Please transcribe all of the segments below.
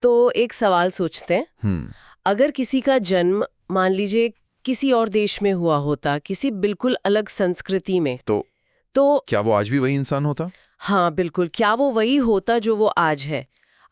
तो एक सवाल सोचते हैं, हम्म अगर किसी का जन्म मान लीजिए किसी और देश में हुआ होता, किसी बिल्कुल अलग संस्कृति में, तो क्या वो आज भी वही इंसान होता? हाँ बिल्कुल, क्या वो वही होता जो वो आज है?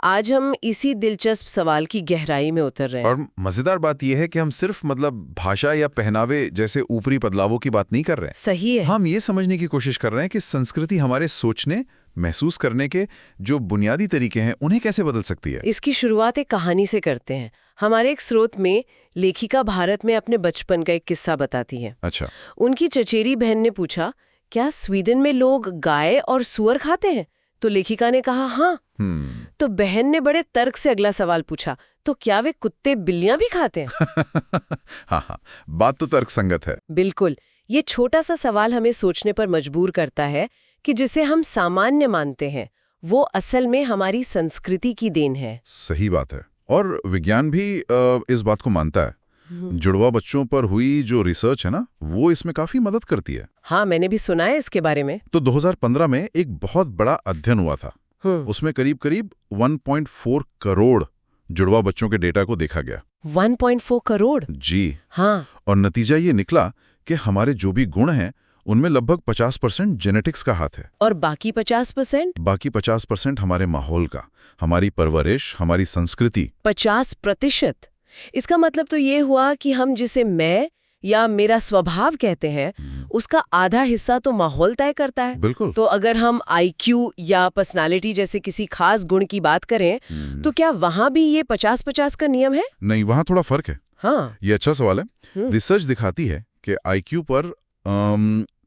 आज हम इसी दिलचस्प सवाल की गहराई में उतर रहे हैं। और मजेदार बात यह है कि हम सिर्फ भाषा या पहनावे जैसे ऊपरी बदलावों की बात नहीं कर रहे हैं। सही है। हम ये समझने की कोशिश कर रहे हैं कि संस्कृति हमारे सोचने, महसूस करने के जो बुनियादी तरीके हैं उन्हें कैसे बदल सकती है। इसकी शुरुआत एक कहानी से करते हैं। हमारे एक स्रोत में लेखिका भारत में अपने बचपन का एक किस्सा बताती है। अच्छा। उनकी चचेरी बहन ने पूछा, क्या स्वीडन में लोग गाय और सुअर खाते हैं? तो लेखिका ने कहा हाँ। तो बहन ने बड़े तर्क से अगला सवाल पूछा, तो क्या वे कुत्ते बिल्लियां भी खाते हैं? हाँ, बात तो तर्कसंगत है। बिल्कुल। ये छोटा सा सवाल हमें सोचने पर मजबूर करता है कि जिसे हम सामान्य मानते हैं वो असल में हमारी संस्कृति की देन है। सही बात है। और विज्ञान भी इस बात को मानता है। जुड़वा बच्चों पर हुई जो रिसर्च है ना, वो इसमें काफी मदद करती है। हाँ, मैंने भी सुना है इसके बारे में। तो 2015 में एक बहुत बड़ा अध्ययन हुआ था। उसमें करीब 1.4 करोड़ जुड़वा बच्चों के डेटा को देखा गया। 1.4 करोड़? जी हाँ। और नतीजा ये निकला कि हमारे जो भी गुण हैं उनमें लगभग 50% जेनेटिक्स का हाथ है। और बाकी 50%? बाकी 50% हमारे माहौल का, हमारी परवरिश, हमारी संस्कृति। 50%? इसका मतलब तो ये हुआ कि हम जिसे मैं या मेरा स्वभाव कहते हैं उसका आधा हिस्सा तो माहौल तय करता है। बिल्कुल। तो अगर हम IQ या पर्सनालिटी जैसे किसी खास गुण की बात करें तो क्या वहां भी ये 50-50 का नियम है? नहीं, वहां थोड़ा फर्क है। हाँ, ये अच्छा सवाल है। रिसर्च दिखाती है कि IQ पर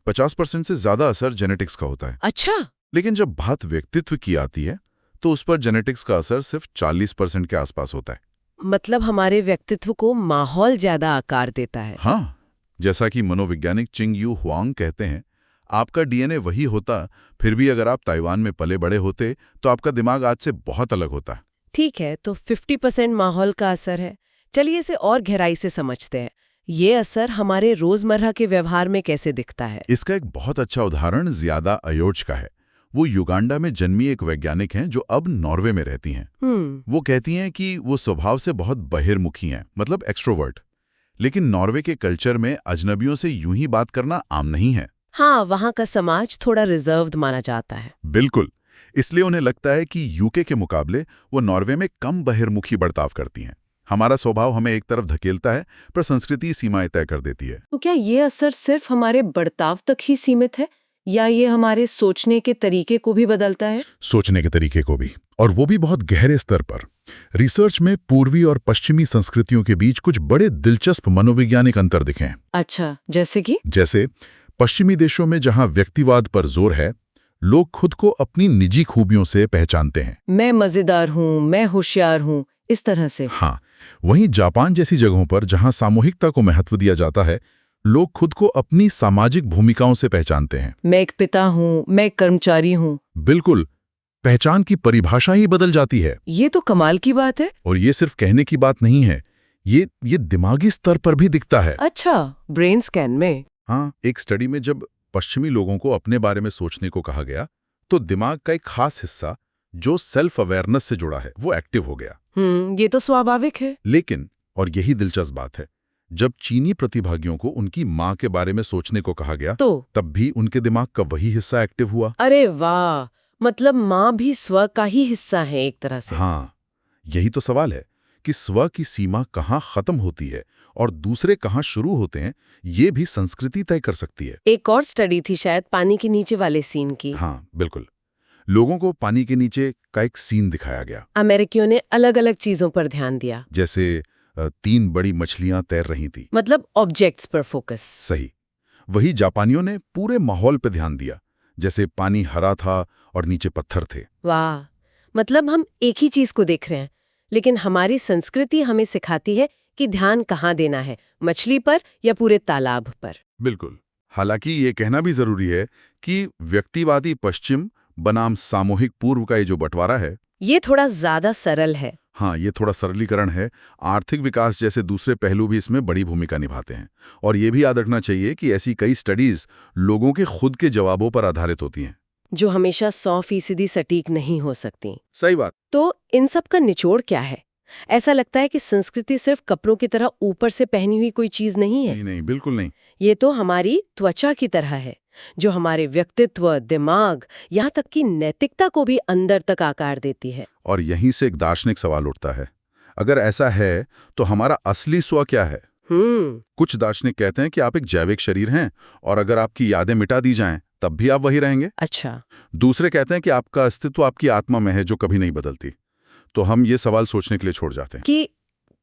50% से ज्यादा असर जेनेटिक्स का होता है। अच्छा। लेकिन जब बात व्यक्तित्व की आती है तो उस पर जेनेटिक्स का असर सिर्फ 40% के आसपास होता है। मतलब हमारे व्यक्तित्व को माहौल ज्यादा आकार देता है। हाँ, जैसा कि मनोवैज्ञानिक चिंग यू हुआंग कहते हैं, आपका DNA वही होता, फिर भी अगर आप ताइवान में पले बड़े होते तो आपका दिमाग आज से बहुत अलग होता। ठीक है, तो 50% माहौल का असर है। चलिए इसे और गहराई से समझते हैं। ये असर हमारे रोजमर्रा के व्यवहार में कैसे दिखता है? इसका एक बहुत अच्छा उदाहरण ज़ियादा अयोज का है। वो युगांडा में जन्मी एक वैज्ञानिक हैं जो अब नॉर्वे में रहती हैं। वो कहती हैं कि वो स्वभाव से बहुत बहिर्मुखी हैं, मतलब एक्सट्रोवर्ट। लेकिन नॉर्वे के कल्चर में अजनबियों से यूं ही बात करना आम नहीं है। हाँ, वहाँ का समाज थोड़ा रिजर्व्ड माना जाता है। बिल्कुल। इसलिए उन्हें लगता है कि यूके के मुकाबले वो नॉर्वे में कम बहिर्मुखी बर्ताव करती हैं। हमारा स्वभाव हमें एक तरफ धकेलता है, पर संस्कृति सीमाएं तय कर देती है। तो क्या ये असर सिर्फ हमारे बर्ताव तक ही सीमित है या ये हमारे सोचने के तरीके को भी बदलता है? सोचने के तरीके को भी, और वो भी बहुत गहरे स्तर पर। रिसर्च में पूर्वी और पश्चिमी संस्कृतियों के बीच कुछ बड़े दिलचस्प मनोवैज्ञानिक अंतर दिखे हैं। अच्छा, जैसे कि? जैसे पश्चिमी देशों में जहां व्यक्तिवाद पर जोर है, लोग खुद को अपनी निजी खूबियों से पहचानते हैं। मैं मजेदार हूँ, मैं होशियार हूँ, इस तरह से। हाँ, वहीं जापान जैसी जगहों पर जहां सामूहिकता को महत्व दिया जाता है, लोग खुद को अपनी सामाजिक भूमिकाओं से पहचानते हैं। मैं एक पिता हूँ, मैं एक कर्मचारी हूँ। बिल्कुल, पहचान की परिभाषा ही बदल जाती है। ये तो कमाल की बात है। और ये सिर्फ कहने की बात नहीं है, ये दिमागी स्तर पर भी दिखता है। अच्छा, ब्रेन स्कैन में? हाँ, एक स्टडी में जब पश्चिमी लोगों को अपने बारे में सोचने को कहा गया, तो दिमाग का एक खास हिस्सा जो सेल्फ अवेयरनेस से जुड़ा है, वो एक्टिव हो गया। ये तो स्वाभाविक है। लेकिन, और यही दिलचस्प बात है, जब चीनी प्रतिभागियों को उनकी माँ के बारे में सोचने को कहा गया, तो तब भी उनके दिमाग का वही हिस्सा एक्टिव हुआ। अरे वाह, मतलब माँ भी स्व का ही हिस्सा है एक तरह से। हाँ, यही तो सवाल है कि स्व की सीमा कहाँ खत्म होती है और दूसरे कहाँ शुरू होते हैं, ये भी संस्कृति तय कर सकती है। एक और स्टडी थी शायद पानी के नीचे वाले सीन की। हाँ, बिल्कुल। लोगों को पानी के नीचे का एक सीन दिखाया गया। अमेरिकियों ने अलग अलग चीजों पर ध्यान दिया। जैसे 3 बड़ी मछलियां तैर रही थी। मतलब ऑब्जेक्ट्स पर फोकस। सही। वही जापानियों ने पूरे माहौल पर ध्यान दिया, जैसे पानी हरा था और नीचे पत्थर थे। वाह, मतलब हम एक ही चीज को देख रहे हैं, लेकिन हमारी संस्कृति हमें सिखाती है कि ध्यान कहाँ देना है, मछली पर या पूरे तालाब पर। बिल्कुल। हालांकि ये कहना भी जरूरी है कि व्यक्तिवादी पश्चिम बनाम सामूहिक पूर्व का ये जो बंटवारा है, ये थोड़ा ज्यादा सरल है। हाँ, ये थोड़ा सरलीकरण है। आर्थिक विकास जैसे दूसरे पहलू भी इसमें बड़ी भूमिका निभाते हैं। और ये भी याद रखना चाहिए कि ऐसी कई स्टडीज लोगों के खुद के जवाबों पर आधारित होती हैं। जो हमेशा 100% सटीक नहीं हो सकती। सही बात। तो इन सब का निचोड़ क्या है? ऐसा लगता है कि संस्कृति सिर्फ कपड़ों की तरह ऊपर से पहनी हुई कोई चीज नहीं है। नहीं, बिल्कुल नहीं। ये तो हमारी त्वचा की तरह है, जो हमारे व्यक्तित्व, दिमाग, यहाँ तक कि नैतिकता को भी अंदर तक आकार देती है। और यहीं से एक दार्शनिक सवाल उठता है, अगर ऐसा है तो हमारा असली स्व क्या है? कुछ दार्शनिक कहते हैं कि आप एक जैविक शरीर हैं और अगर आपकी यादें मिटा दी जाएं तब भी आप वही रहेंगे। अच्छा। दूसरे कहते हैं कि आपका अस्तित्व आपकी आत्मा में है जो कभी नहीं बदलती। तो हम ये सवाल सोचने के लिए छोड़ जाते हैं कि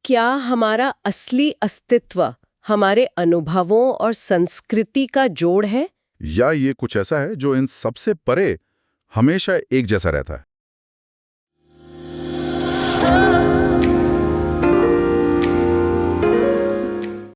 क्या हमारा असली अस्तित्व हमारे अनुभवों और संस्कृति का जोड़ है, या ये कुछ ऐसा है जो इन सबसे परे हमेशा एक जैसा रहता है।